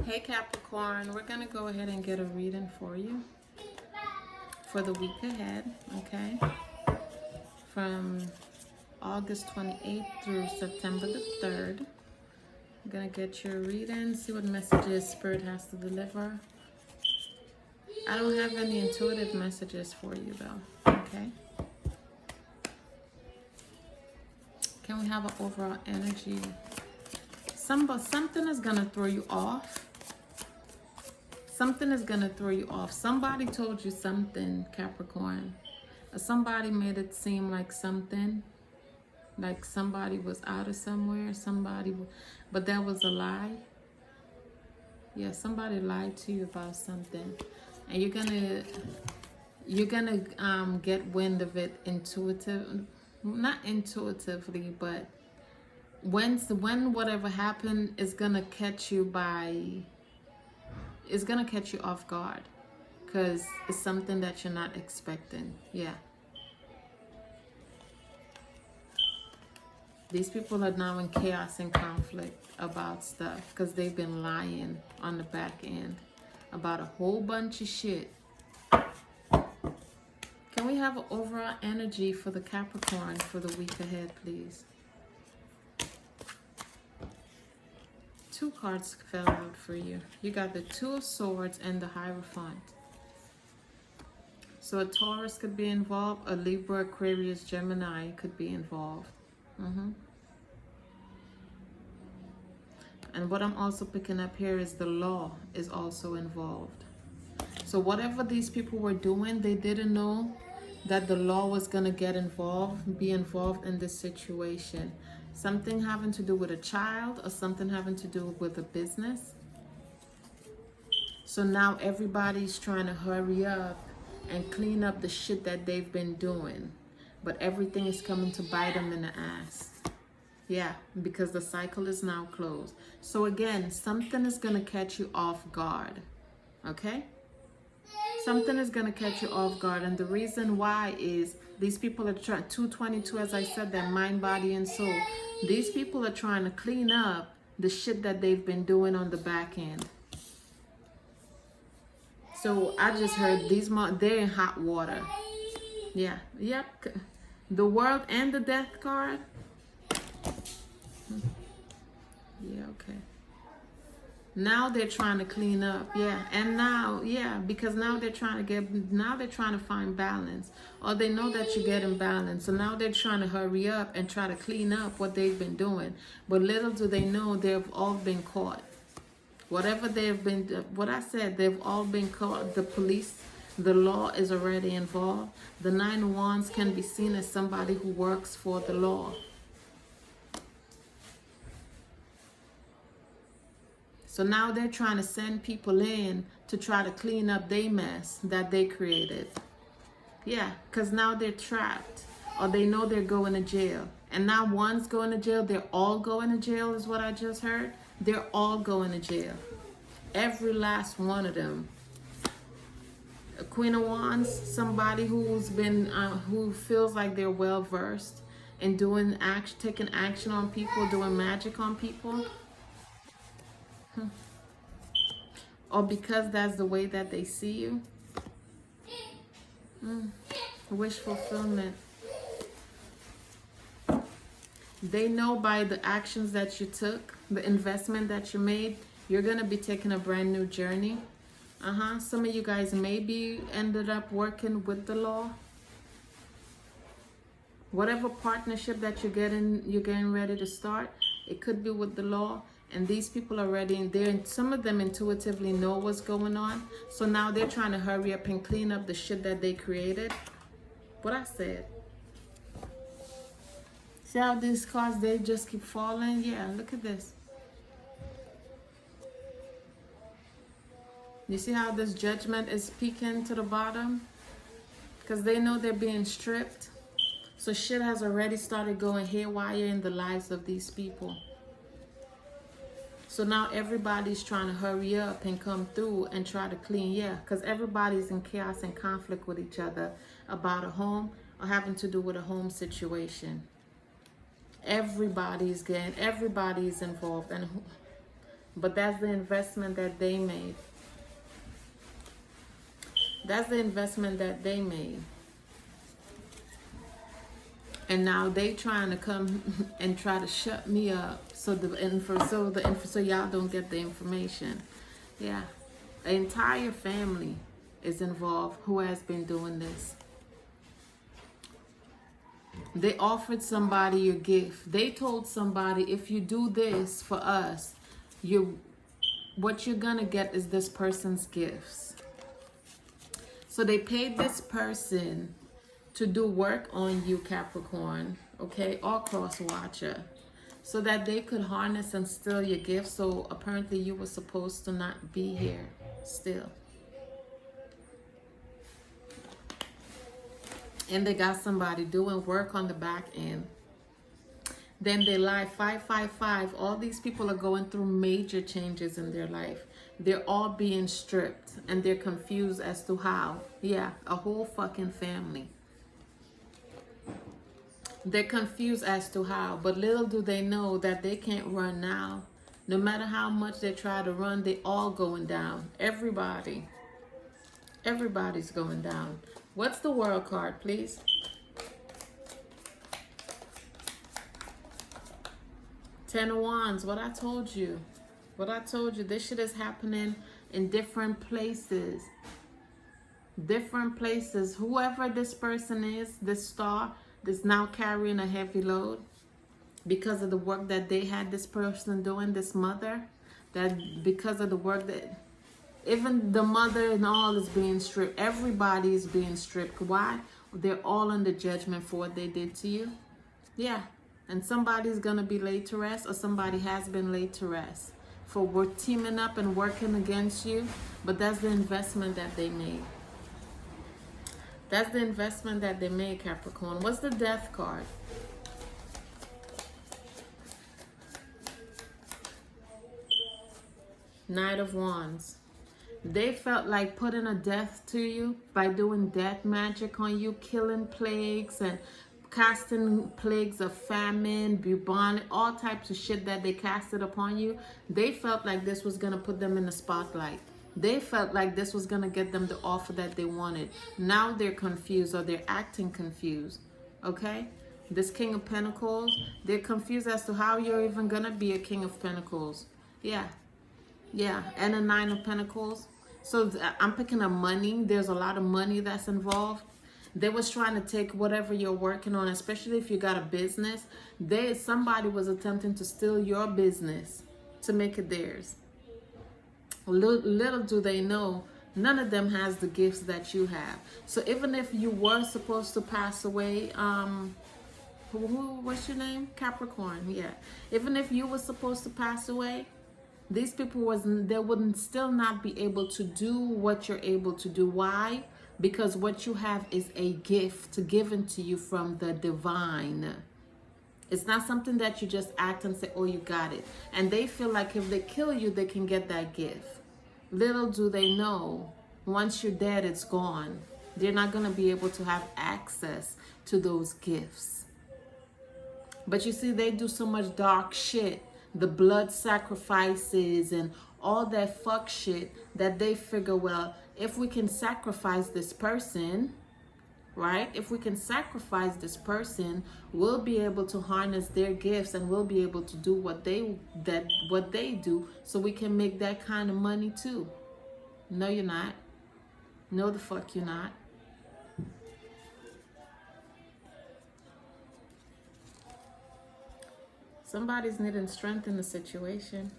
Hey Capricorn, we're going to go ahead and get a reading for you for the week ahead, okay? From August 28th through September the 3rd. I'm going to get your reading, see what messages Spirit has to deliver. I don't have any intuitive messages for you though, okay? Can we have an overall energy? Something is going to throw you off. Something is going to throw you off. Somebody told you something, Capricorn. Somebody made it seem like something. Like somebody was out of somewhere. But that was a lie. Yeah, somebody lied to you about something. And you're gonna get wind of it not intuitively, but when whatever happened is gonna catch you off guard, because it's something that you're not expecting. Yeah, these people are now in chaos and conflict about stuff because they've been lying on the back end about a whole bunch of shit. Can we have an overall energy for the Capricorn for the week ahead, please? 2 cards fell out for you. You got the 2 of Swords and the Hierophant. So a Taurus could be involved, a Libra, Aquarius, Gemini could be involved. And what I'm also picking up here is the law is also involved. So whatever these people were doing, they didn't know that the law was going to be involved in this situation. Something having to do with a child or something having to do with a business. So now everybody's trying to hurry up and clean up the shit that they've been doing. But everything is coming to bite them in the ass. Yeah, because the cycle is now closed. So again, something is going to catch you off guard. Okay? Something is going to catch you off guard. And the reason why is these people are trying, 222, as I said, their mind, body, and soul. These people are trying to clean up the shit that they've been doing on the back end. So I just heard they're in hot water. Yeah, yep. The World and the Death card. Yeah, okay. Now they're trying to clean up, yeah. And now, yeah, because now they're trying to find balance. Or they know that you're getting balance. So now they're trying to hurry up and try to clean up what they've been doing. But little do they know they've all been caught. Whatever they've been, what I said, they've all been caught. The police, the law is already involved. The 9 of Wands can be seen as somebody who works for the law. So now they're trying to send people in to try to clean up their mess that they created. Yeah, because now they're trapped or they know they're going to jail. And now one's going to jail. They're all going to jail is what I just heard. They're all going to jail. Every last one of them. A Queen of Wands, somebody who feels like they're well versed in taking action on people, doing magic on people. Or because that's the way that they see you. Wish fulfillment. They know by the actions that you took, the investment that you made, you're going to be taking a brand new journey. Some of you guys maybe ended up working with the law. Whatever partnership that you're getting ready to start, it could be with the law. And these people are ready, and some of them intuitively know what's going on. So now they're trying to hurry up and clean up the shit that they created. What I said. See how these cards, they just keep falling? Yeah, look at this. You see how this Judgment is peeking to the bottom? Because they know they're being stripped. So shit has already started going haywire in the lives of these people. So now everybody's trying to hurry up and come through and try to clean, yeah, because everybody's in chaos and conflict with each other about a home or having to do with a home situation. Everybody's involved. And But that's the investment that they made. That's the investment that they made. And now they trying to come and try to shut me up so so y'all don't get the information. Yeah. An entire family is involved who has been doing this. They offered somebody a gift. They told somebody, if you do this for us, what you're gonna get is this person's gifts. So they paid this person to do work on you, Capricorn, okay, or cross watcher, so that they could harness and steal your gifts. So apparently you were supposed to not be here still. And they got somebody doing work on the back end. Then they lie 555. All these people are going through major changes in their life. They're all being stripped and they're confused as to how. Yeah, a whole fucking family. They're confused as to how, but little do they know that they can't run now. No matter how much they try to run, they all going down. Everybody's going down. What's the World card, please? Ten of Wands. What I told you. What I told you. This shit is happening in different places. Different places. Whoever this person is, this star, is now carrying a heavy load because of the work that they had this person doing, this mother. That because of the work that... Even the mother and all is being stripped. Everybody is being stripped. Why? They're all under judgment for what they did to you. Yeah. And somebody's going to be laid to rest, or somebody has been laid to rest for work, teaming up and working against you. But that's the investment that they made. That's the investment that they made, Capricorn. What's the Death card? Knight of Wands. They felt like putting a death to you by doing death magic on you, killing plagues and casting plagues of famine, bubonic, all types of shit that they casted upon you. They felt like this was going to put them in the spotlight. They felt like this was going to get them the offer that they wanted. Now they're confused, or they're acting confused. Okay? This King of Pentacles, they're confused as to how you're even going to be a King of Pentacles. Yeah. Yeah, and a Nine of Pentacles. So I'm picking up money. There's a lot of money that's involved. They was trying to take whatever you're working on, especially if you got a business. Somebody was attempting to steal your business to make it theirs. Little do they know, none of them has the gifts that you have. So even if you were supposed to pass away, what's your name? Capricorn, yeah. Even if you were supposed to pass away, these people wouldn't still not be able to do what you're able to do. Why? Because what you have is a gift given to you from the divine. It's not something that you just act and say, oh, you got it. And they feel like if they kill you, they can get that gift. Little do they know, once you're dead, it's gone. They're not going to be able to have access to those gifts. But you see, they do so much dark shit. The blood sacrifices and all that fuck shit that they figure, well, if we can sacrifice this person, right? If we can sacrifice this person, we'll be able to harness their gifts and we'll be able to do what they do, so we can make that kind of money too. No, you're not. No, the fuck you're not. Somebody's needing strength in the situation.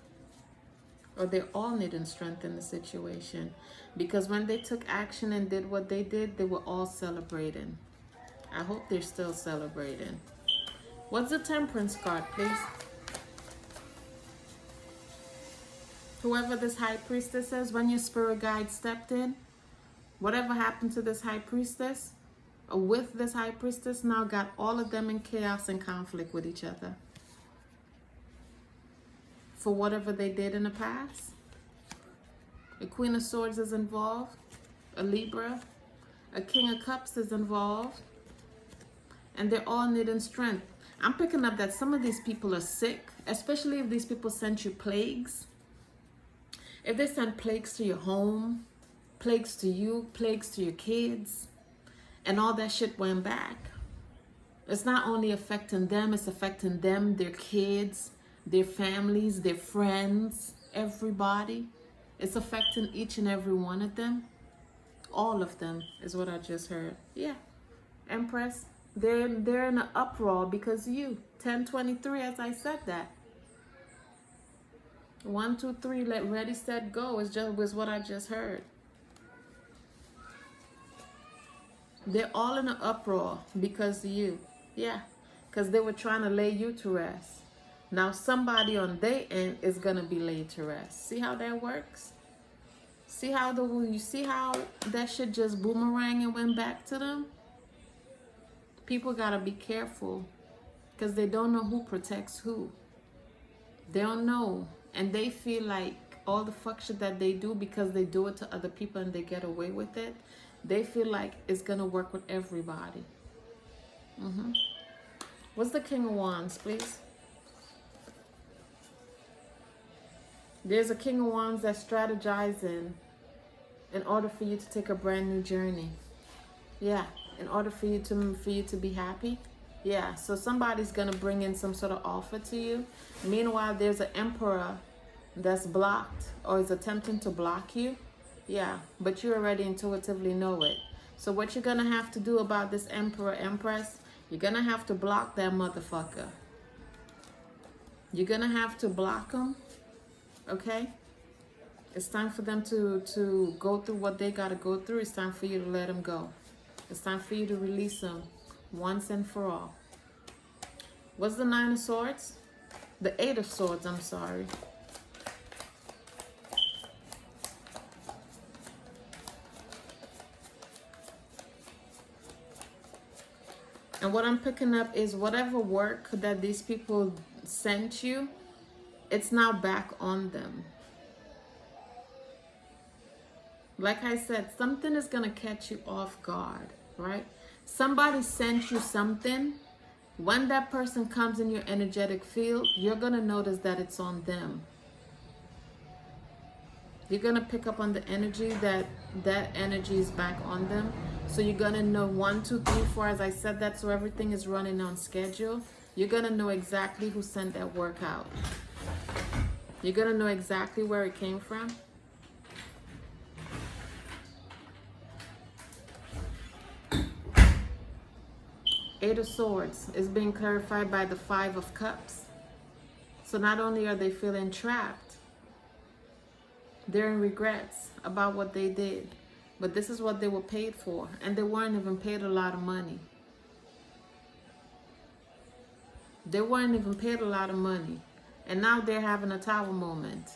Or they're all needing strength in the situation. Because when they took action and did what they did, they were all celebrating. I hope they're still celebrating. What's the Temperance card, please? Whoever this High Priestess is, when your spirit guide stepped in, whatever happened to this High Priestess, or with this High Priestess, now got all of them in chaos and conflict with each other. For whatever they did in the past. The Queen of Swords is involved. A Libra. A King of Cups is involved. And they're all needing strength. I'm picking up that some of these people are sick. Especially if these people sent you plagues. If they send plagues to your home, plagues to you, plagues to your kids, and all that shit went back, it's not only affecting them, it's affecting them, their kids, their families, their friends, everybody. It's affecting each and every one of them. All of them is what I just heard. Yeah. Empress, they're in an uproar because of you. 1023, as I said that. 1, 2, 3, let ready, set, go. Was what I just heard. They're all in an uproar because of you. Yeah. Because they were trying to lay you to rest. Now somebody on their end is gonna be laid to rest. See how that works? See how you see how that shit just boomerang and went back to them? People gotta be careful because they don't know who protects who. They don't know, and they feel like all the fuck shit that they do, because they do it to other people and they get away with it, they feel like it's gonna work with everybody. What's the King of Wands, please? There's a King of Wands that's strategizing in order for you to take a brand new journey. Yeah, in order for you to be happy. Yeah, so somebody's gonna bring in some sort of offer to you. Meanwhile, there's an Emperor that's blocked or is attempting to block you. Yeah, but you already intuitively know it. So what you're gonna have to do about this Emperor, Empress, you're gonna have to block that motherfucker. You're gonna have to block him. Okay, it's time for them to go through what they got to go through. It's time for you to let them go. It's time for you to release them once and for all. What's the 9 of Swords? The 8 of Swords, I'm sorry. And what I'm picking up is whatever work that these people sent you, it's now back on them. Like I said, something is going to catch you off guard, right? Somebody sent you something. When that person comes in your energetic field, you're going to notice that it's on them. You're going to pick up on the energy that energy is back on them. So you're going to know 1, 2, 3, 4, as I said that, so everything is running on schedule. You're going to know exactly who sent that work out. You're going to know exactly where it came from. Eight of Swords is being clarified by the 5 of Cups. So not only are they feeling trapped, they're in regrets about what they did. But this is what they were paid for. And they weren't even paid a lot of money. They weren't even paid a lot of money. And now they're having a tower moment.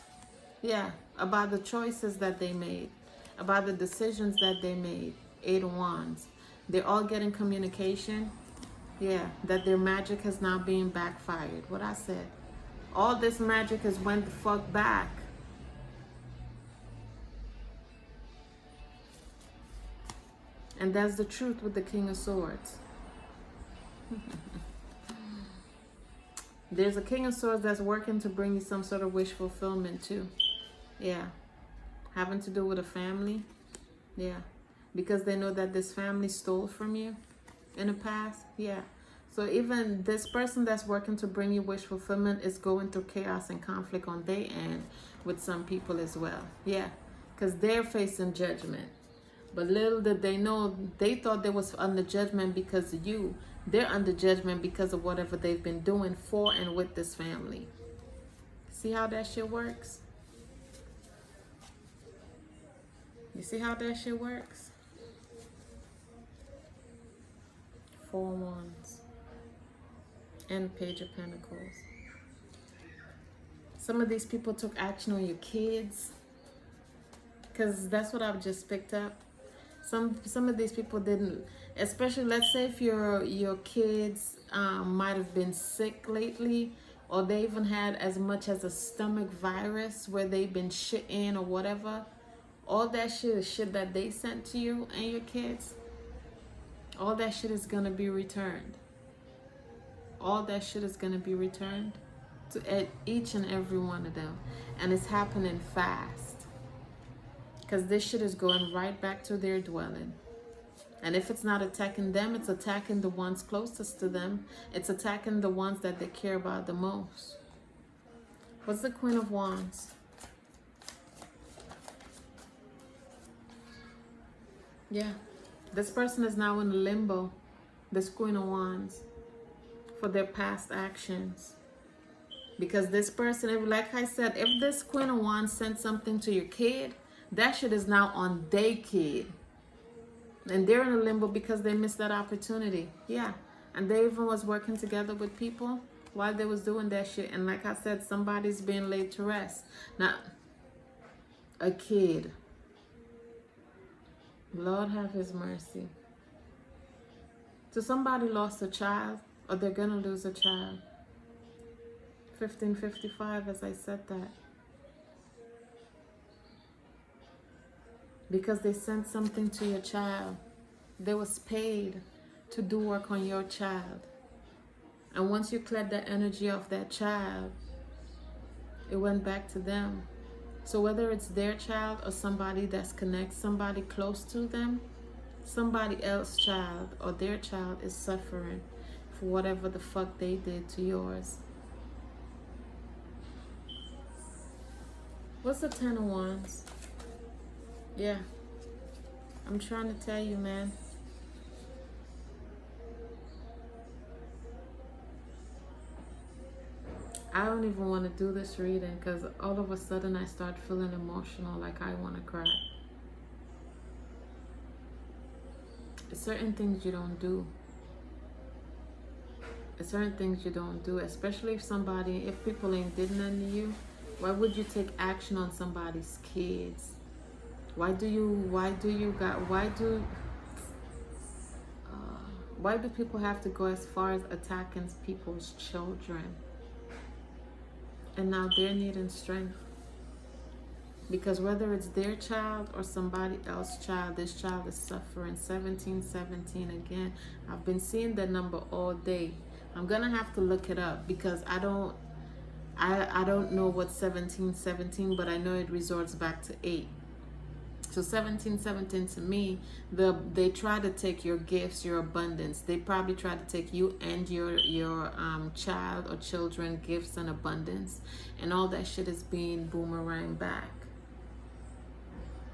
Yeah, about the choices that they made. About the decisions that they made. 8 of Wands. They're all getting communication. Yeah, that their magic has now been backfired. What I said. All this magic has went the fuck back. And that's the truth with the King of Swords. There's a King of Swords that's working to bring you some sort of wish fulfillment too. Yeah. Having to do with a family. Yeah. Because they know that this family stole from you in the past. Yeah. So even this person that's working to bring you wish fulfillment is going through chaos and conflict on their end with some people as well. Yeah. Because they're facing judgment. But little did they know, they thought they was under judgment because of you. They're under judgment because of whatever they've been doing for and with this family. See how that shit works? You see how that shit works? 4 Wands. And Page of Pentacles. Some of these people took action on your kids. Because that's what I've just picked up. Some of these people didn't, especially let's say if your kids might have been sick lately, or they even had as much as a stomach virus where they've been shit in or whatever. All that shit is shit that they sent to you and your kids. All that shit is gonna be returned. All that shit is gonna be returned to each and every one of them, and it's happening fast. Because this shit is going right back to their dwelling. And if it's not attacking them, it's attacking the ones closest to them. It's attacking the ones that they care about the most. What's the Queen of Wands? Yeah. This person is now in limbo. This Queen of Wands. For their past actions. Because this person, if, like I said, if this Queen of Wands sent something to your kid, that shit is now on their kid. And they're in a limbo because they missed that opportunity. Yeah. And they even was working together with people while they was doing that shit. And like I said, somebody's being laid to rest. Now, a kid. Lord have his mercy. So somebody lost a child, or they're gonna lose a child. 1555, as I said that. Because they sent something to your child. They was paid to do work on your child. And once you cleared the energy of that child, it went back to them. So whether it's their child or somebody that's connected, somebody close to them, somebody else's child or their child is suffering for whatever the fuck they did to yours. What's the Ten of Wands? Yeah. I'm trying to tell you, man. I don't even want to do this reading because all of a sudden I start feeling emotional, like I want to cry. Certain things you don't do. Certain things you don't do, especially if people ain't did nothing to you. Why would you take action on somebody's kids? Why do people have to go as far as attacking people's children? And now they're needing strength. Because whether it's their child or somebody else's child, this child is suffering. 1717 again. I've been seeing that number all day. I'm gonna have to look it up because I don't know what 1717, but I know it resorts back to 8. So 1717 to me, they try to take your gifts, your abundance. They probably try to take you and your child or children gifts and abundance, and all that shit is being boomerang back.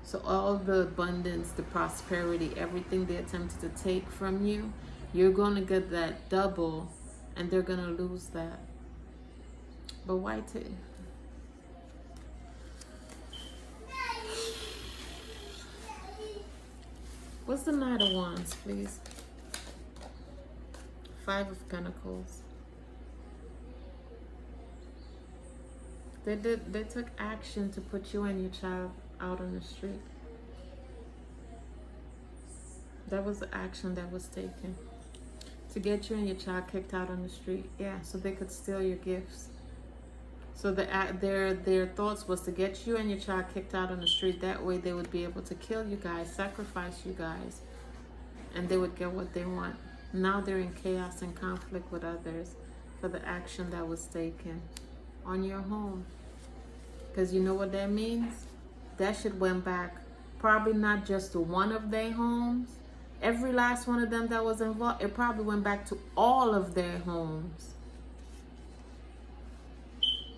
So all the abundance, the prosperity, everything they attempted to take from you, you're going to get that double, and they're going to lose that. But why take? What's the Knight of Wands, please? 5 of Pentacles. They took action to put you and your child out on the street. That was the action that was taken. To get you and your child kicked out on the street. Yeah, so they could steal your gifts. So their thoughts was to get you and your child kicked out on the street. That way they would be able to kill you guys, sacrifice you guys, and they would get what they want. Now they're in chaos and conflict with others for the action that was taken on your home. Because you know what that means? That shit went back probably not just to one of their homes. Every last one of them that was involved, it probably went back to all of their homes.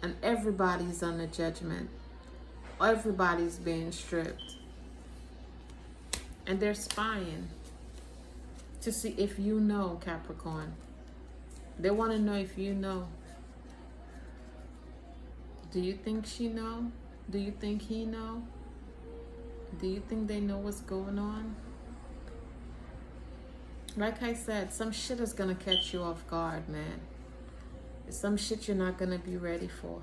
And everybody's under judgment. Everybody's being stripped. And they're spying to see if you know, Capricorn. They want to know if you know. Do you think she know? Do you think he know? Do you think they know what's going on? Like I said, some shit is going to catch you off guard, man. Some shit you're not going to be ready for.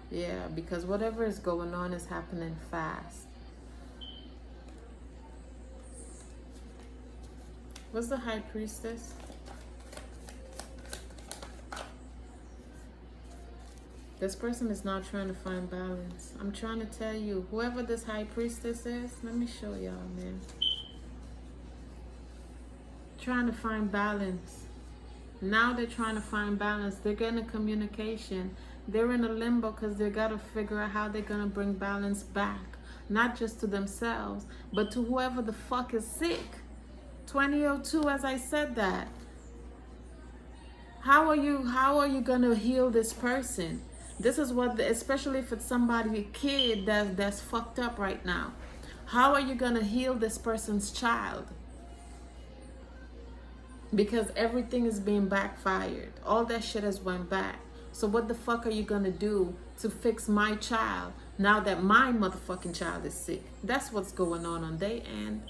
Yeah, because whatever is going on is happening fast. What's the High Priestess? This person is not trying to find balance. I'm trying to tell you, whoever this High Priestess is, let me show y'all, man. Trying to find balance. Now they're trying to find balance. They're getting a communication. They're in a limbo because they got to figure out how they're going to bring balance back not just to themselves, but to whoever the fuck is sick. 2002, as I said that. How are you gonna heal this person? This is what, especially if it's somebody, a kid that's fucked up right now. How are you gonna heal this person's child? Because everything is being backfired. All that shit has went back. So what the fuck are you gonna do to fix my child now that my motherfucking child is sick? That's what's going on their end.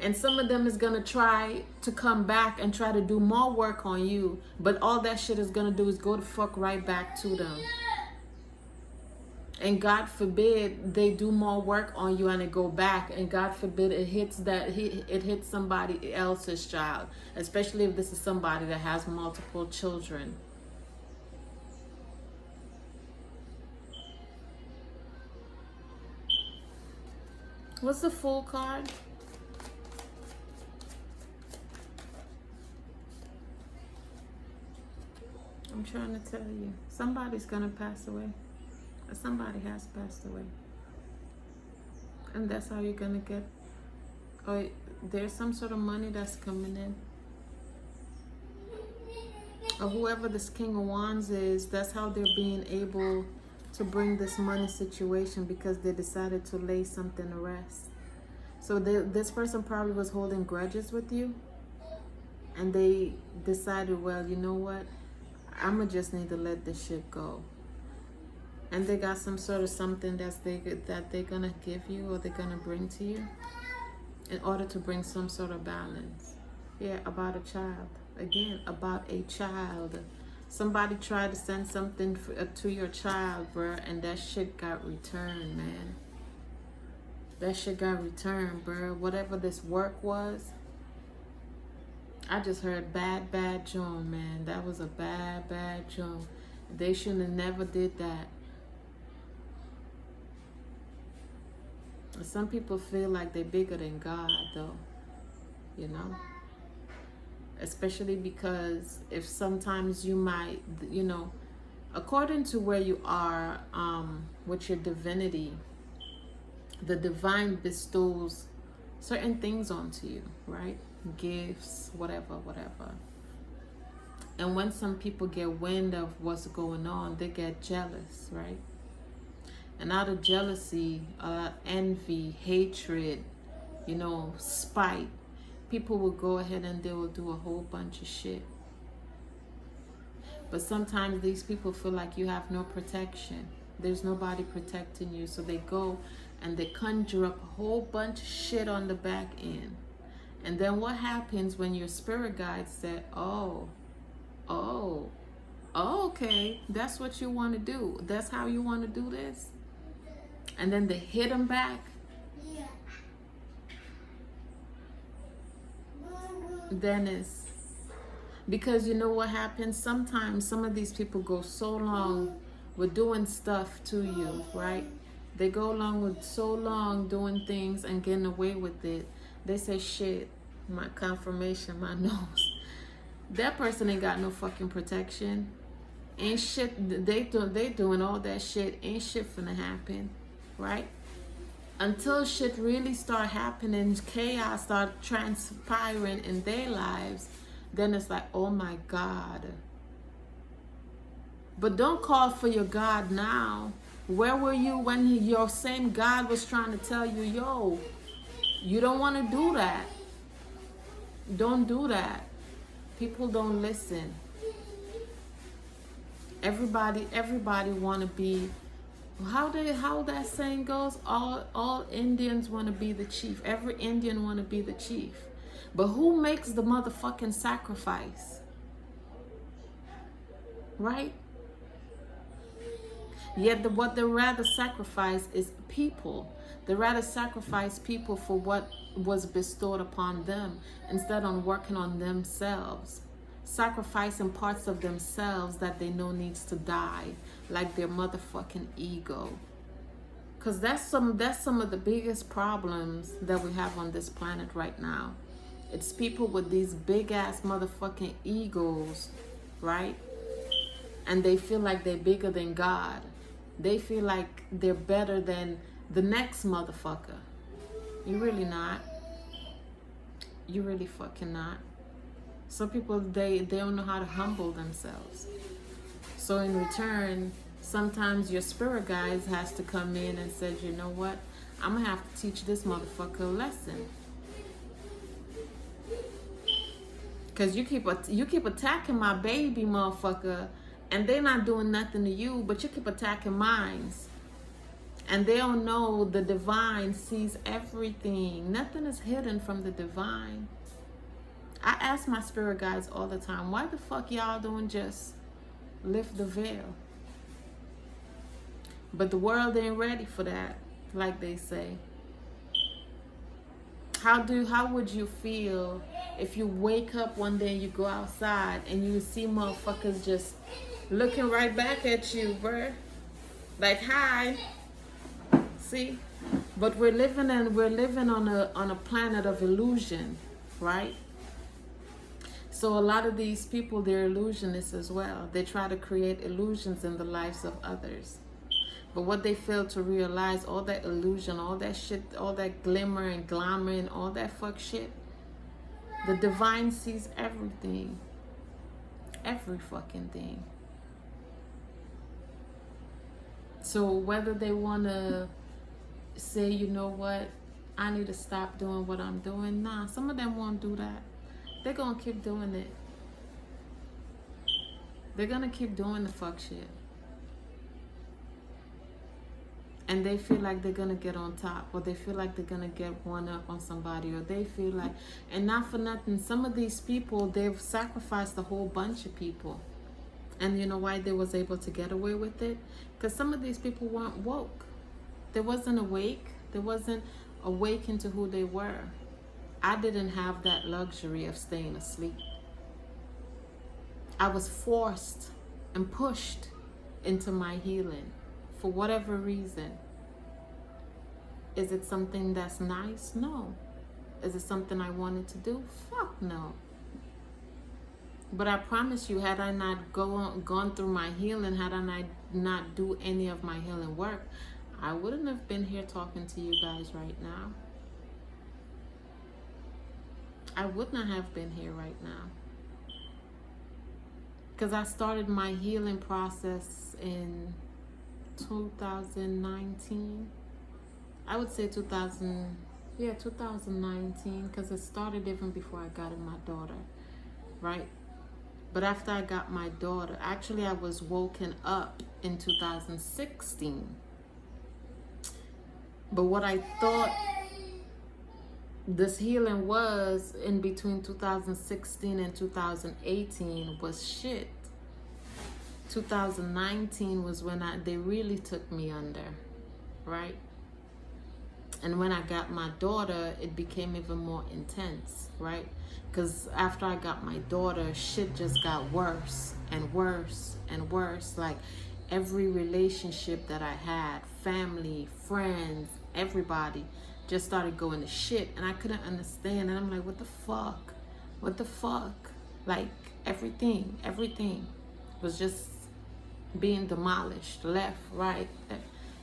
And some of them is gonna try to come back and try to do more work on you, but all that shit is gonna do is go the fuck right back to them. And God forbid they do more work on you and it go back, and God forbid it hits somebody else's child, especially if this is somebody that has multiple children. What's the Fool card? I'm trying to tell you, somebody's gonna pass away. Somebody has passed away, and that's how you're gonna get, or there's some sort of money that's coming in, or whoever this King of Wands is, that's how they're being able to bring this money situation, because they decided to lay something to rest. So this person probably was holding grudges with you, and they decided, well, you know what, I'ma just need to let this shit go. And they got some sort of something that they're gonna give you, or they're gonna bring to you, in order to bring some sort of balance. Yeah, about a child. Again, about a child. Somebody tried to send something to your child, bruh, and that shit got returned, man. That shit got returned, bruh. Whatever this work was, I just heard bad John, man. That was a bad John. They shouldn't have never did that. Some people feel like they're bigger than God, though, you know, especially because if sometimes you might, you know, according to where you are with your divinity, the divine bestows certain things onto you, right? Gifts, whatever. And when some people get wind of what's going on, they get jealous, right? And out of jealousy, envy, hatred, you know, spite, people will go ahead and they will do a whole bunch of shit. But sometimes these people feel like you have no protection. There's nobody protecting you. So they go and they conjure up a whole bunch of shit on the back end. And then what happens when your spirit guide said, oh, okay, that's what you want to do. That's how you want to do this. And then they hit them back. Yeah. Then it's because you know what happens? Sometimes some of these people go so long with doing stuff to you, right? They go along with so long doing things and getting away with it. They say, shit, my confirmation, my nose. That person ain't got no fucking protection. Ain't shit, they doing all that shit. Ain't shit finna happen. Right? Until shit really start happening, chaos start transpiring in their lives, then it's like, oh my God. But don't call for your God now. Where were you when your same God was trying to tell you, yo, you don't want to do that. Don't do that. People don't listen. Everybody want to be, how that saying goes, all Indians want to be the chief. Every Indian want to be the chief. But who makes the motherfucking sacrifice? Right? Yet what they rather sacrifice is people. They rather sacrifice people for what was bestowed upon them instead of working on themselves. Sacrificing parts of themselves that they know needs to die, like their motherfucking ego. Because that's some of the biggest problems that we have on this planet right now. It's people with these big ass motherfucking egos, right? and they feel like they're bigger than God. They feel like they're better than the next motherfucker. You really not. You really fucking not. Some people, they don't know how to humble themselves. So in return, sometimes your spirit guides has to come in and says, you know what? I'm gonna have to teach this motherfucker a lesson. Cause you keep attacking my baby, motherfucker, and they're not doing nothing to you, but you keep attacking mines. And they don't know the divine sees everything. Nothing is hidden from the divine. I ask my spirit guides all the time, why the fuck y'all don't just lift the veil? But the world ain't ready for that, like they say. How would you feel if you wake up one day and you go outside and you see motherfuckers just looking right back at you, bruh? Like, hi. See? But we're living on a planet of illusion, right? So a lot of these people, they're illusionists as well. They try to create illusions in the lives of others. But what they fail to realize, all that illusion, all that shit, all that glimmer and glamour and all that fuck shit, the divine sees everything. Every fucking thing. So whether they want to say, you know what, I need to stop doing what I'm doing, nah, some of them won't do that. They're going to keep doing it. They're going to keep doing the fuck shit. And they feel like they're going to get on top, or they feel like they're going to get one up on somebody, or they feel like, and not for nothing, some of these people, they've sacrificed a whole bunch of people. And you know why they was able to get away with it? Because some of these people weren't woke. They wasn't awake. They wasn't awakened to who they were. I didn't have that luxury of staying asleep. I was forced and pushed into my healing for whatever reason. Is it something that's nice? No. Is it something I wanted to do? Fuck no. But I promise you, had I not gone through my healing, had I not do any of my healing work, I wouldn't have been here talking to you guys right now. I would not have been here right now. Because I started my healing process in 2019. I would say 2019, because it started even before I got my daughter, right? But after I got my daughter, actually I was woken up in 2016. But what I thought this healing was in between 2016 and 2018 was shit. 2019 was when they really took me under, right? And when I got my daughter, it became even more intense, right? Because after I got my daughter, shit just got worse and worse and worse. Like every relationship that I had, family, friends, everybody just started going to shit. And I couldn't understand. And I'm like, what the fuck? What the fuck? Like everything was just being demolished, left, right.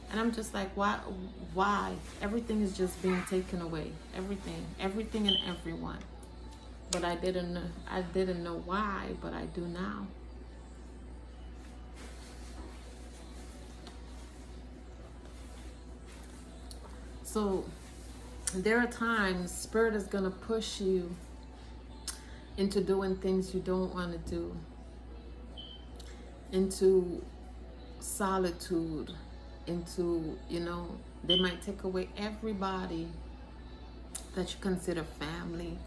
And I'm just like, why? Everything is just being taken away. Everything and everyone. But I didn't know why, but I do now. So there are times Spirit is gonna push you into doing things you don't want to do, into solitude, into, they might take away everybody that you consider family,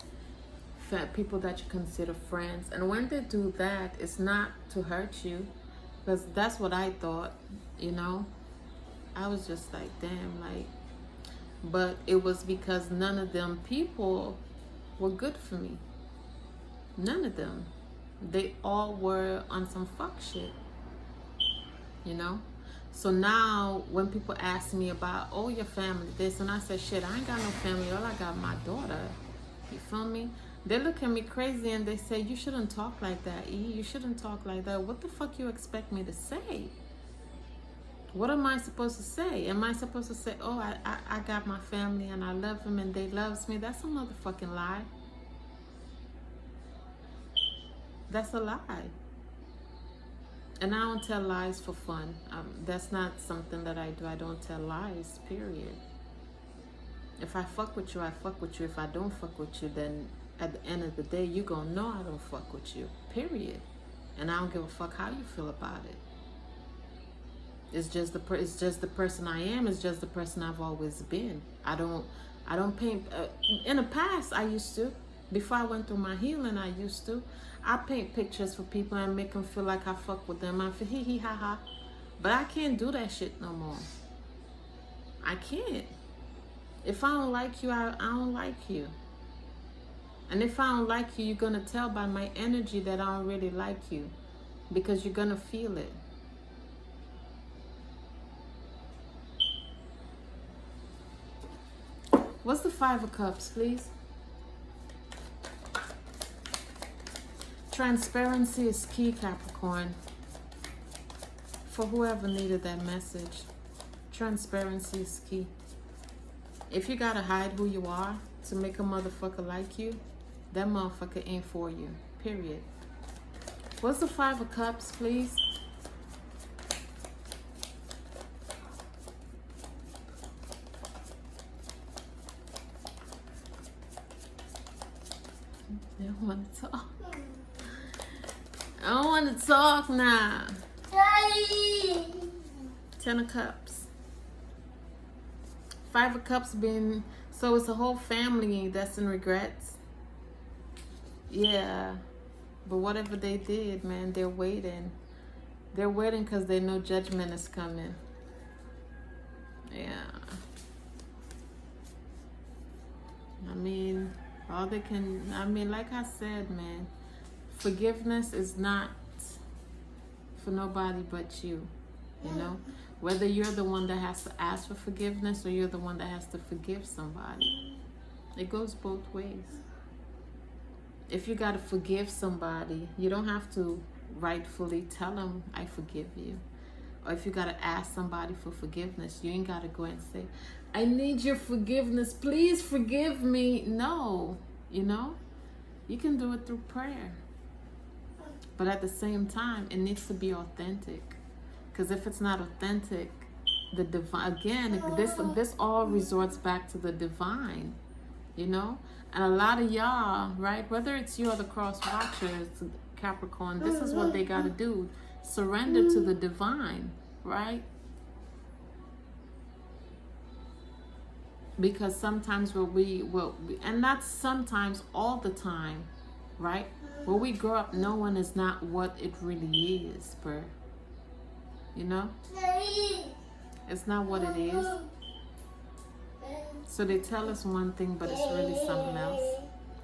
people that you consider friends. And when they do that, it's not to hurt you, because that's what I thought, I was just like, damn, like, but it was because none of them people were good for me. None of them. They all were on some fuck shit, So now when people ask me about, oh, your family, this, and I said, shit, I ain't got no family. All I got my daughter. You feel me? They look at me crazy and they say, you shouldn't talk like that, E. You shouldn't talk like that. What the fuck you expect me to say? What am I supposed to say? Am I supposed to say, oh, I got my family and I love them and they loves me? That's a motherfucking lie. That's a lie. And I don't tell lies for fun. That's not something that I do. I don't tell lies, period. If I fuck with you, I fuck with you. If I don't fuck with you, then at the end of the day, you gonna know I don't fuck with you, period. And I don't give a fuck how you feel about it. It's just the person I am. It's just the person I've always been. I don't paint. In the past, I used to. Before I went through my healing, I used to. I paint pictures for people and make them feel like I fuck with them. I feel hee hee ha ha. But I can't do that shit no more. I can't. If I don't like you, I don't like you. And if I don't like you, you're going to tell by my energy that I don't really like you. Because you're going to feel it. What's the Five of Cups, please? Transparency is key, Capricorn. For whoever needed that message, transparency is key. If you gotta hide who you are to make a motherfucker like you, that motherfucker ain't for you, period. What's the Five of Cups, please? I don't want to talk. I don't want to talk now. Ten of Cups. Five of Cups being, so it's a whole family that's in regrets. Yeah. But whatever they did, man, they're waiting. They're waiting because they know judgment is coming. Yeah. I mean, all they can, like I said, man, forgiveness is not for nobody but you, you know? Whether you're the one that has to ask for forgiveness or you're the one that has to forgive somebody. It goes both ways. If you got to forgive somebody, you don't have to rightfully tell them, I forgive you. Or if you got to ask somebody for forgiveness, you ain't got to go and say, I need your forgiveness. Please forgive me. No, you know, you can do it through prayer. But at the same time, it needs to be authentic. Because if it's not authentic, the divine, again, this all resorts back to the divine, you know? And a lot of y'all, right, whether it's you or the cross watchers, Capricorn, this is what they got to do. Surrender to the divine, right? Because sometimes and that's sometimes, all the time, right? Where we grow up knowing is not what it really is, bruh. You know? It's not what it is. So they tell us one thing, but it's really something else.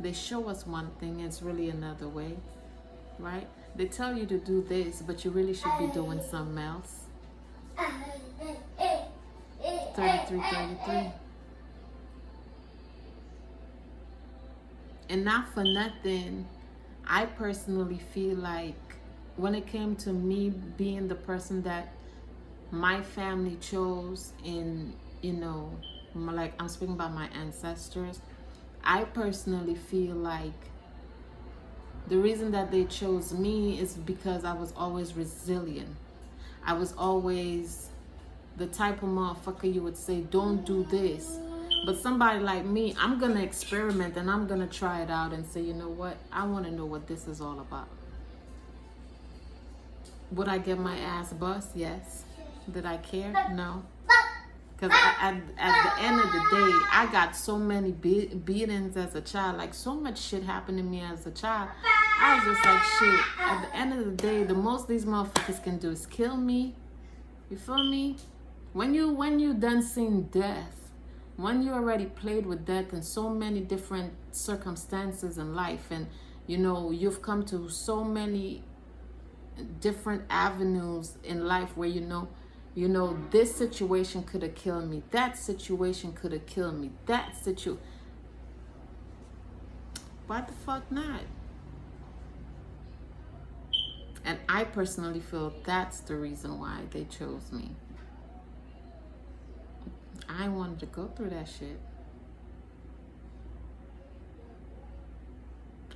They show us one thing, it's really another way, right? They tell you to do this, but you really should be doing something else. 33. And not for nothing, I personally feel like when it came to me being the person that my family chose in, you know, like I'm speaking about my ancestors, I personally feel like the reason that they chose me is because I was always resilient. I was always the type of motherfucker you would say, don't do this. But somebody like me, I'm going to experiment and I'm going to try it out and say, you know what? I want to know what this is all about. Would I get my ass bust? Yes. Did I care? No. Because at the end of the day, I got so many beatings as a child. Like, so much shit happened to me as a child. I was just like, shit. At the end of the day, the most these motherfuckers can do is kill me. You feel me? When you done seen death, when you already played with death in so many different circumstances in life, and, you know, you've come to so many different avenues in life where you know, this situation could have killed me. That situation could have killed me. Why the fuck not? And I personally feel that's the reason why they chose me. I wanted to go through that shit.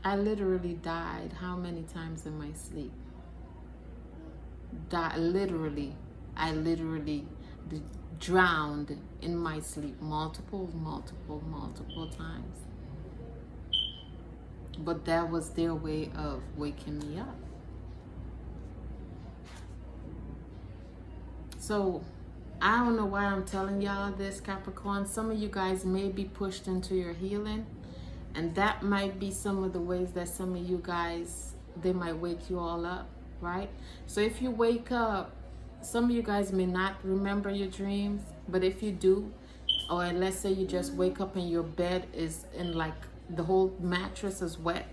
I literally died how many times in my sleep? I literally drowned in my sleep multiple times. But that was their way of waking me up. So I don't know why I'm telling y'all this, Capricorn. Some of you guys may be pushed into your healing, and that might be some of the ways that some of you guys, they might wake you all up, right? So if you wake up, some of you guys may not remember your dreams, but if you do, or let's say you just wake up and your bed is in, like, the whole mattress is wet,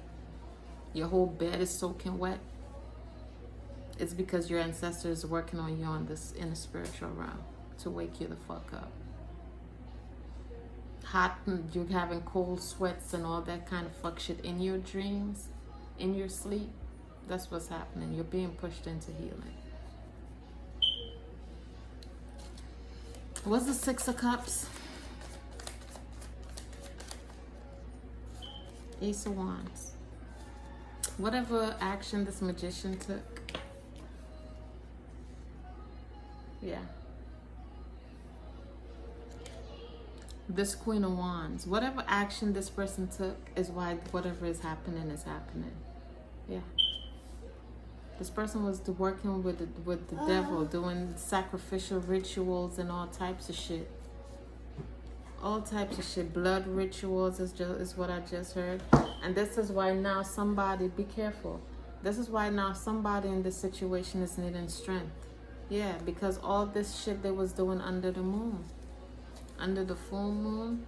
your whole bed is soaking wet, it's because your ancestors are working on you on this in the spiritual realm to wake you the fuck up. Hot, you're having cold sweats and all that kind of fuck shit in your dreams, in your sleep. That's what's happening. You're being pushed into healing. What's the Six of Cups? Ace of Wands. Whatever action this magician took. Yeah. This Queen of Wands. Whatever action this person took is why whatever is happening is happening. Yeah. This person was working with the devil, doing sacrificial rituals and all types of shit. All types of shit. Blood rituals is what I just heard. And this is why now somebody, be careful. This is why now somebody in this situation is needing strength. Yeah, because all this shit they was doing under the moon. Under the full moon.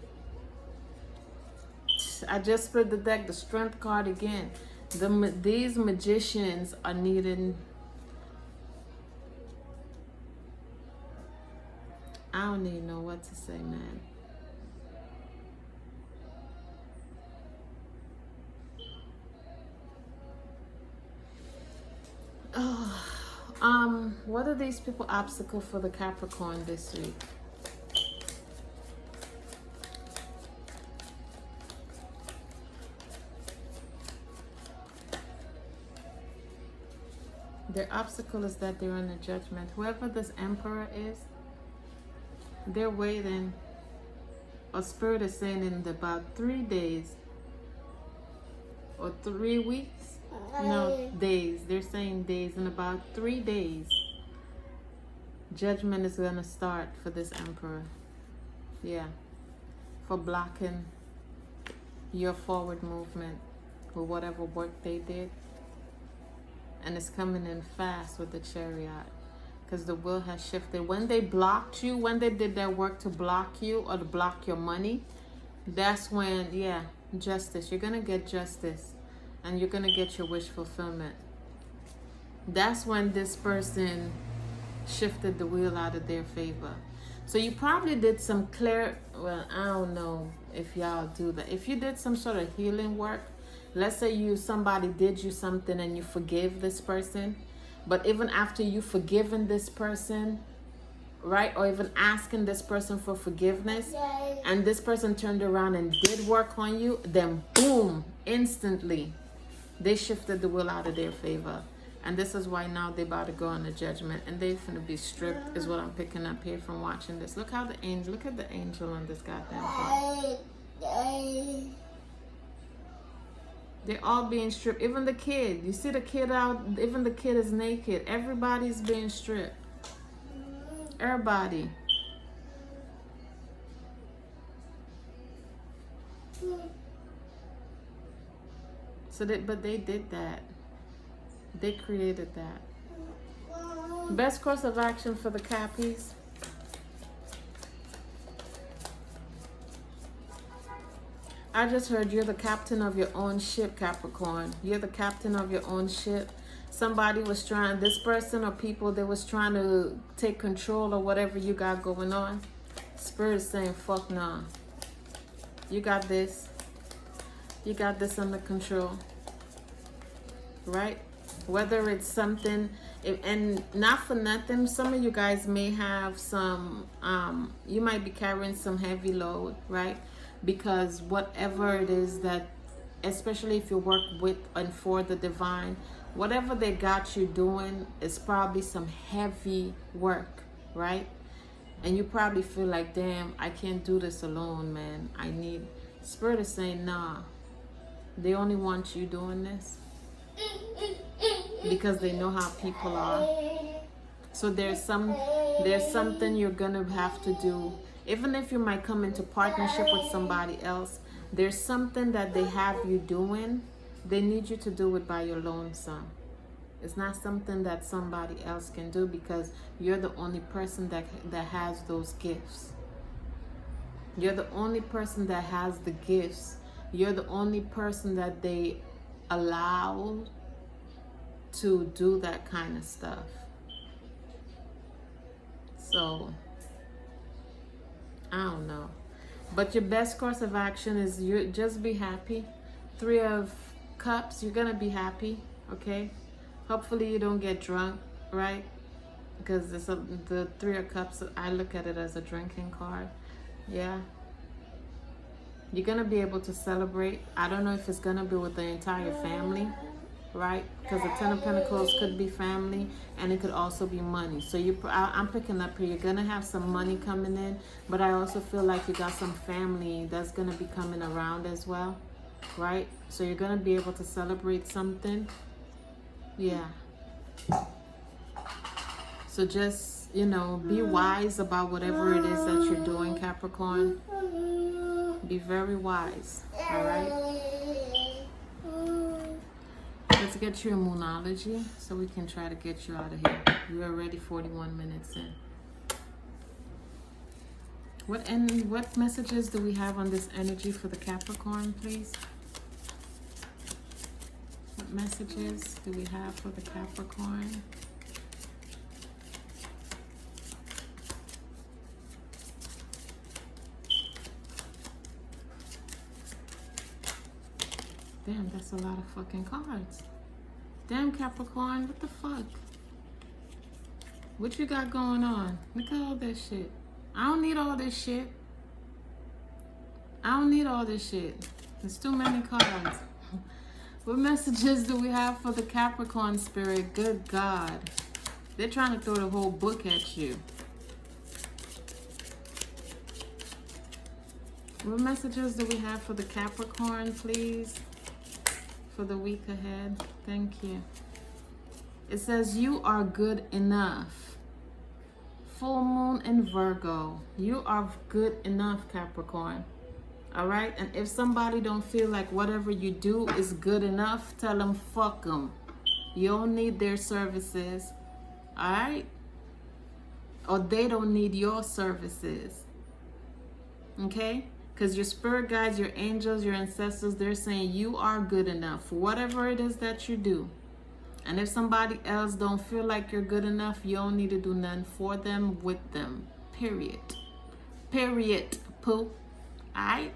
I just split the deck, the strength card again. These magicians are needing, I don't even know what to say, man. Oh, what are these people obstacle for the Capricorn this week? Their obstacle is that they're in a judgment. Whoever this emperor is, they're waiting. Or spirit is saying in about 3 days or 3 weeks. No, days. They're saying days. In about 3 days, judgment is going to start for this emperor. Yeah. For blocking your forward movement with whatever work they did. And it's coming in fast with the Chariot. Because the will has shifted. When they blocked you, when they did their work to block you or to block your money, that's when, yeah, justice. You're going to get justice. And you're going to get your wish fulfillment. That's when this person shifted the wheel out of their favor. So you probably did some well, I don't know if y'all do that. If you did some sort of healing work, let's say somebody did you something and you forgive this person, but even after you forgiven this person, right, or even asking this person for forgiveness, and this person turned around and did work on you, then boom, instantly, they shifted the will out of their favor. And this is why now they're about to go on a judgment, and they're going to be stripped, is what I'm picking up here from watching this. Look at the angel on this goddamn phone. They're all being stripped. Even the kid. You see the kid out? Even the kid is naked. Everybody's being stripped. Everybody. But they did that. They created that. Best course of action for the Cappies. I just heard you're the captain of your own ship, Capricorn. You're the captain of your own ship. Somebody was trying, this person or people, they was trying to take control of whatever you got going on. Spirit is saying, fuck nah. You got this. You got this under control, right? Whether it's something, and not for nothing, some of you guys may have some, you might be carrying some heavy load, right? Because whatever it is that, especially if you work with and for the divine, whatever they got you doing is probably some heavy work, right? And you probably feel like, damn, I can't do this alone, man. I need, Spirit is saying, nah, they only want you doing this because they know how people are. So there's something you're gonna have to do. Even if you might come into partnership with somebody else, there's something that they have you doing. They need you to do it by your lonesome. It's not something that somebody else can do because you're the only person that has those gifts. You're the only person that has the gifts. You're the only person that they allow to do that kind of stuff. So, I don't know. But your best course of action is you just be happy. 3 of Cups, you're gonna be happy, okay? Hopefully you don't get drunk, right? Because the 3 of Cups, I look at it as a drinking card. Yeah. You're gonna be able to celebrate. I don't know if it's gonna be with the entire family, right? Because the 10 of Pentacles could be family, and it could also be money. So I'm picking up here, you're gonna have some money coming in, but I also feel like you got some family that's gonna be coming around as well, right? So you're gonna be able to celebrate something. Yeah. So just, you know, be wise about whatever it is that you're doing, Capricorn. Be very wise, all right? Let's get you a Monology so we can try to get you out of here. We're already 41 minutes in. What messages do we have on this energy for the Capricorn, please? What messages do we have for the Capricorn? Damn, that's a lot of fucking cards. Damn, Capricorn, what the fuck? What you got going on? Look at all this shit. I don't need all this shit. I don't need all this shit. There's too many cards. What messages do we have for the Capricorn spirit? Good God. They're trying to throw the whole book at you. What messages do we have for the Capricorn, please? For the week ahead. Thank you. It says you are good enough. Full moon in Virgo. You are good enough, Capricorn. All right? And if somebody don't feel like whatever you do is good enough, tell them fuck them. You don't need their services. All right? Or they don't need your services. Okay? Because your spirit guides, your angels, your ancestors, they're saying you are good enough for whatever it is that you do. And if somebody else don't feel like you're good enough, you don't need to do nothing for them, with them. Period. Period. Pooh. Alright?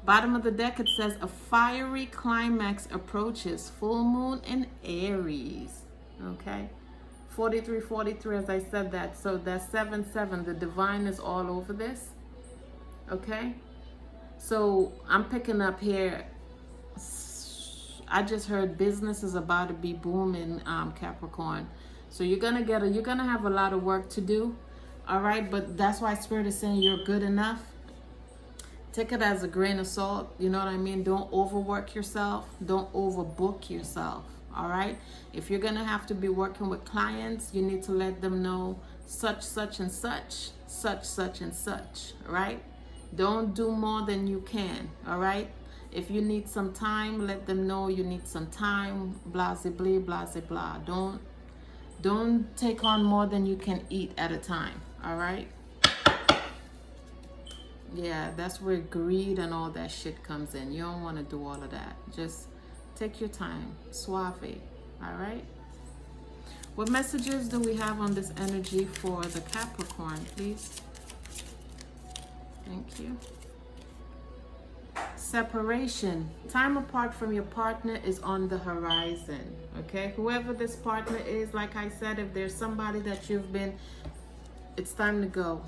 Bottom of the deck, it says a fiery climax approaches. Full moon in Aries. Okay? 43, as I said that. So that's 7. The divine is all over this. Okay? So I'm picking up here, I just heard business is about to be booming, Capricorn. So you're gonna have a lot of work to do, all right? But that's why Spirit is saying you're good enough. Take it as a grain of salt, you know what I mean? Don't overwork yourself, don't overbook yourself, all right? If you're gonna have to be working with clients, you need to let them know such and such, such and such, right? Don't do more than you can, all right? If you need some time, let them know you need some time, blah, blah, blah, blah. Don't take on more than you can eat at a time, all right? Yeah, that's where greed and all that shit comes in. You don't want to do all of that. Just take your time, suave, all right? What messages do we have on this energy for the Capricorn, please? Thank you. Separation. Time apart from your partner is on the horizon. Okay? Whoever this partner is, like I said, if there's somebody that you've been, it's time to go.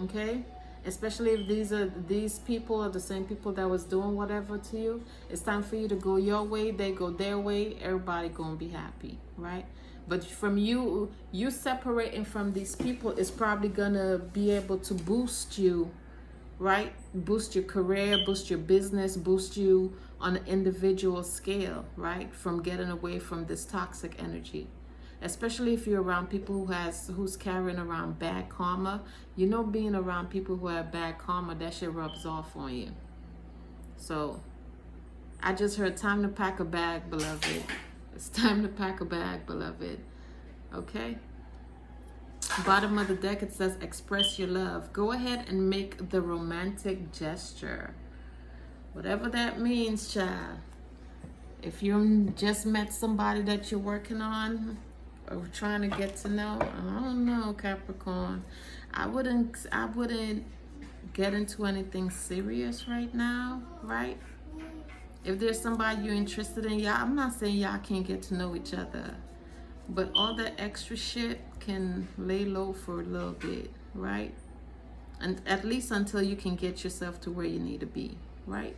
Okay? Especially if these people are the same people that was doing whatever to you. It's time for you to go your way, they go their way, everybody gonna be happy, right? But from you separating from these people is probably gonna be able to boost you, right? Boost your career, boost your business, boost you on an individual scale, right? From getting away from this toxic energy. Especially if you're around people who's carrying around bad karma. You know, being around people who have bad karma, that shit rubs off on you. So I just heard time to pack a bag, beloved. It's time to pack a bag, beloved. Okay? Bottom of the deck, it says express your love. Go ahead and make the romantic gesture. Whatever that means, child. If you just met somebody that you're working on or trying to get to know, I don't know, Capricorn. I wouldn't get into anything serious right now, right? If there's somebody you're interested in, y'all, I'm not saying y'all can't get to know each other, but all that extra shit can lay low for a little bit, right? And at least until you can get yourself to where you need to be, right?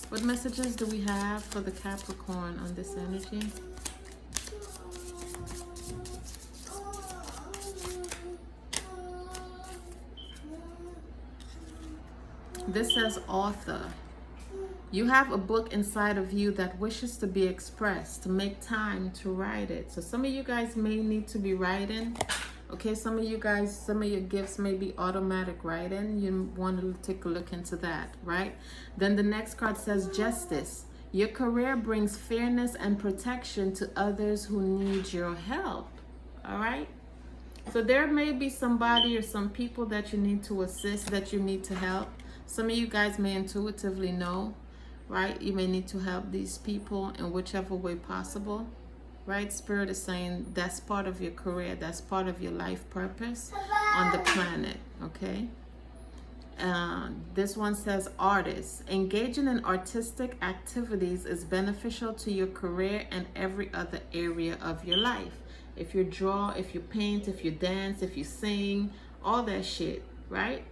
What messages do we have for the Capricorn on this energy? This says author. You have a book inside of you that wishes to be expressed, to make time to write it. So some of you guys may need to be writing. Okay, some of you guys, some of your gifts may be automatic writing. You want to take a look into that, right? Then the next card says justice. Your career brings fairness and protection to others who need your help, all right? So there may be somebody or some people that you need to assist, that you need to help. Some of you guys may intuitively know, right? You may need to help these people in whichever way possible. Right? Spirit is saying that's part of your career. That's part of your life purpose on the planet. Okay. This one says artist. Engaging in artistic activities is beneficial to your career and every other area of your life. If you draw, if you paint, if you dance, if you sing, all that shit. Right?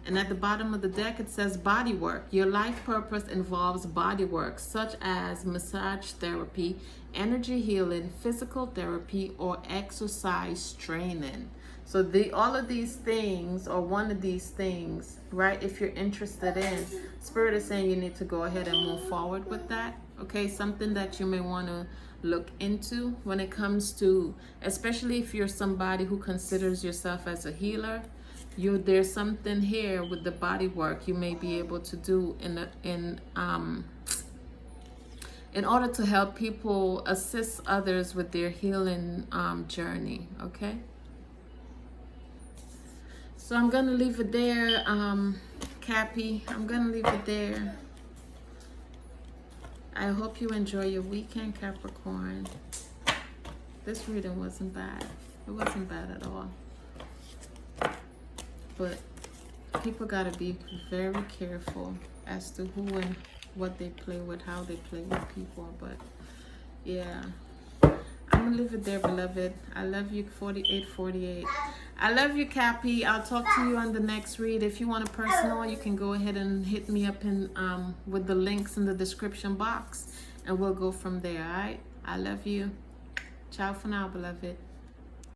And at the bottom of the deck, it says body work. Your life purpose involves body work, such as massage therapy, energy healing, physical therapy, or exercise training. So all of these things, or one of these things, right, if you're interested in, Spirit is saying you need to go ahead and move forward with that. Okay, something that you may want to look into when it comes to, especially if you're somebody who considers yourself as a healer. There's something here with the body work you may be able to do in order to help people, assist others with their healing journey. Okay, so I'm gonna leave it there, Cappy. I'm gonna leave it there. I hope you enjoy your weekend, Capricorn. This reading wasn't bad. It wasn't bad at all. But people got to be very careful as to who and what they play with, how they play with people. But yeah, I'm going to leave it there, beloved. I love you, 4848. I love you, Cappy. I'll talk to you on the next read. If you want a personal, you can go ahead and hit me up with the links in the description box. And we'll go from there, all right? I love you. Ciao for now, beloved.